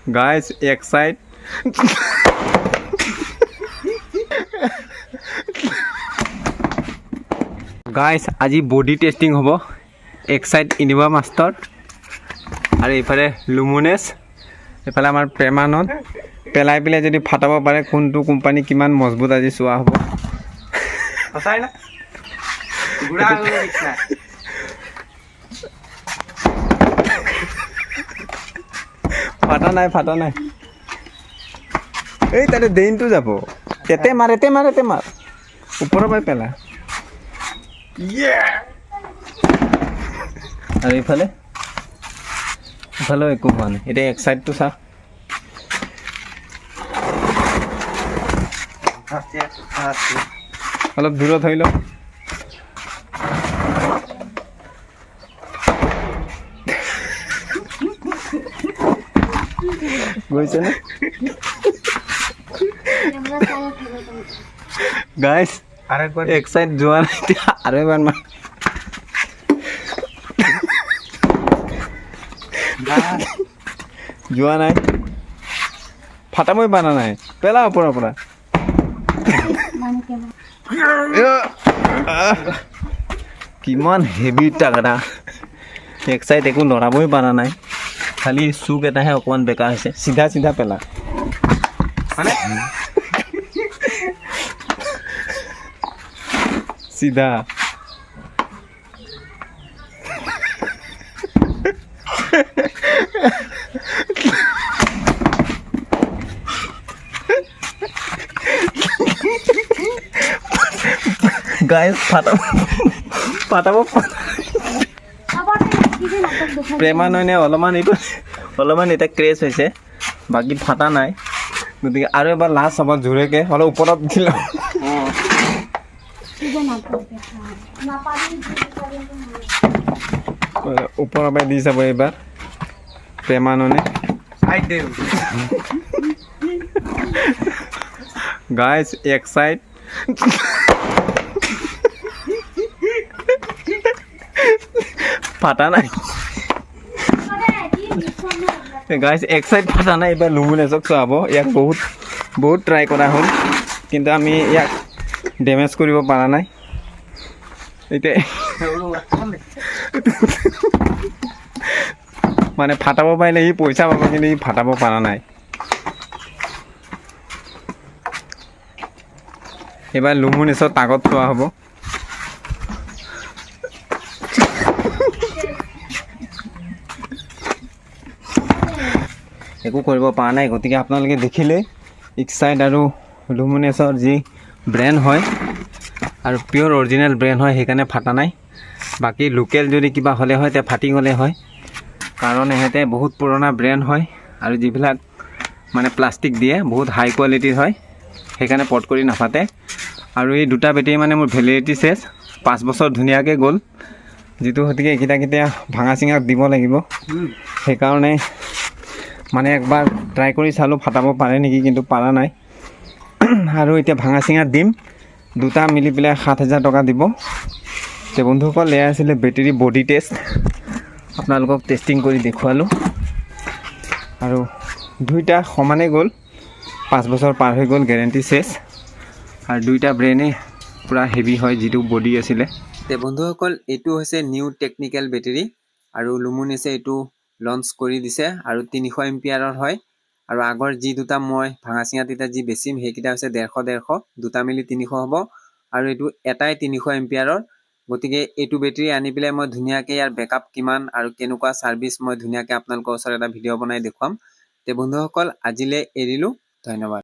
Guys, excite. Guys, আজি body testing hobo. Excite Innova Master. আৰু ইফালে লুমিনেছ ইফালে আমাৰ প্ৰেমানত পেলাই পেলাই যদি ফাটাব পাৰে কোনটো কোম্পানী কিমান মজবুত আজি চোৱা হ'ব সঁচাই না গুড়া হৈ গৈছে ফাটা নাই এই তাতে দেইনটো যাব তেতে মাৰ ওপৰৰ পৰা পেলা আৰু ইফালে একো হোৱা নাই এতিয়া এক্সাইটটো চা অলপ দূৰত হৈ লওঁ গৈছে নে গাইছ এক্সাইট যোৱা নাই আৰু এবাৰ মাৰ যোৱা নাই ফাটাবই পাৰা নাই পেলা ওপৰৰ পৰা কিমান হেভি টাকা এক্সাইট একো লৰাবই পাৰা নাই খালি চুক এটাহে অকণমান বেকাৰ হৈছে চিধা পেলা চিধা গাইজ ফাটাব প্ৰেমানয়নে অলপমান এতিয়া ক্ৰেছ হৈছে বাকী ফাটা নাই গতিকে আৰু এবাৰ লাষ্ট হ'ব জোৰেকে অলপ ওপৰত দিল ওপৰৰ পৰা দি যাব এইবাৰ প্ৰেমানয়নে গাইজ এক্সাইট ফাটা নাই গাইজ এক্সাইট ফাটা নাই এইবাৰ লুমিনেছক চোৱাব ইয়াক বহুত ট্ৰাই কৰা হ'ল কিন্তু আমি ইয়াক ডেমেজ কৰিব পৰা নাই এতিয়া মানে ফাটাব পাৰিলে সি পইচা পাব কিন্তু সি ফাটাব পৰা নাই এইবাৰ লুমিনেছৰ তাগত চোৱা হ'ব একো কৰিব পৰা নাই গতিকে আপোনালোকে দেখিলে এক্সাইট আৰু লুমিনেছৰ যি ব্ৰেণ্ড হয় আৰু পিয়'ৰ অৰিজিনেল ব্ৰেণ্ড হয় সেইকাৰণে ফাটা নাই বাকী লোকেল যদি কিবা হ'লে হয় তেতিয়া ফাটি গ'লে হয় কাৰণ এহেঁতে বহুত পুৰণা ব্ৰেণ্ড হয় আৰু যিবিলাক মানে প্লাষ্টিক দিয়ে বহুত হাই কোৱালিটিৰ হয় সেইকাৰণে পট কৰি নাফাটে আৰু এই দুটা বেটেৰী মানে মোৰ ভেলিডিটি চেছ 5 বছৰ ধুনীয়াকৈ গ'ল যিটো গতিকে কেতিয়া ভাঙা চিঙা দিব লাগিব সেইকাৰণে মানে একবাৰ ট্ৰাই কৰি চালোঁ ফাটাব পাৰে নেকি কিন্তু পৰা নাই আৰু এতিয়া ভাঙা চিঙা দিম দুটা মিলি পেলাই 7,000 টকা দিব তে বন্ধুসকল এয়া আছিলে বেটেৰী বডি টেষ্ট আপোনালোকক টেষ্টিং কৰি দেখুৱালোঁ আৰু দুইটা সমানে গ'ল 5 বছৰ পাৰ হৈ গ'ল গেৰেণ্টি চেছ আৰু দুইটা ব্ৰেণ্ডে পূৰা হেভি হয় যিটো বডি আছিলে তে বন্ধুসকল এইটো হৈছে নিউ টেকনিকেল বেটেৰী আৰু লুমিনেছে এইটো লঞ্চ কৰি দিছে আৰু 300 এম্পিয়াৰৰ হয় আৰু আগৰ যি দুটা মই ভাঙা চিঙা তিতা যি বেছিম সেইকেইটা হৈছে 150 দুটা মিলি 300 হ'ব আৰু এইটো এটাই 300 এম্পিয়াৰৰ গতিকে এইটো বেটেৰী আনি পেলাই মই ধুনীয়াকৈ ইয়াৰ বেকআপ কিমান আৰু কেনেকুৱা ছাৰ্ভিচ মই ধুনীয়াকৈ আপোনালোকৰ ওচৰত এটা ভিডিঅ' বনাই দেখুৱাম তে বন্ধুসকল আজিলৈ এৰিলোঁ ধন্যবাদ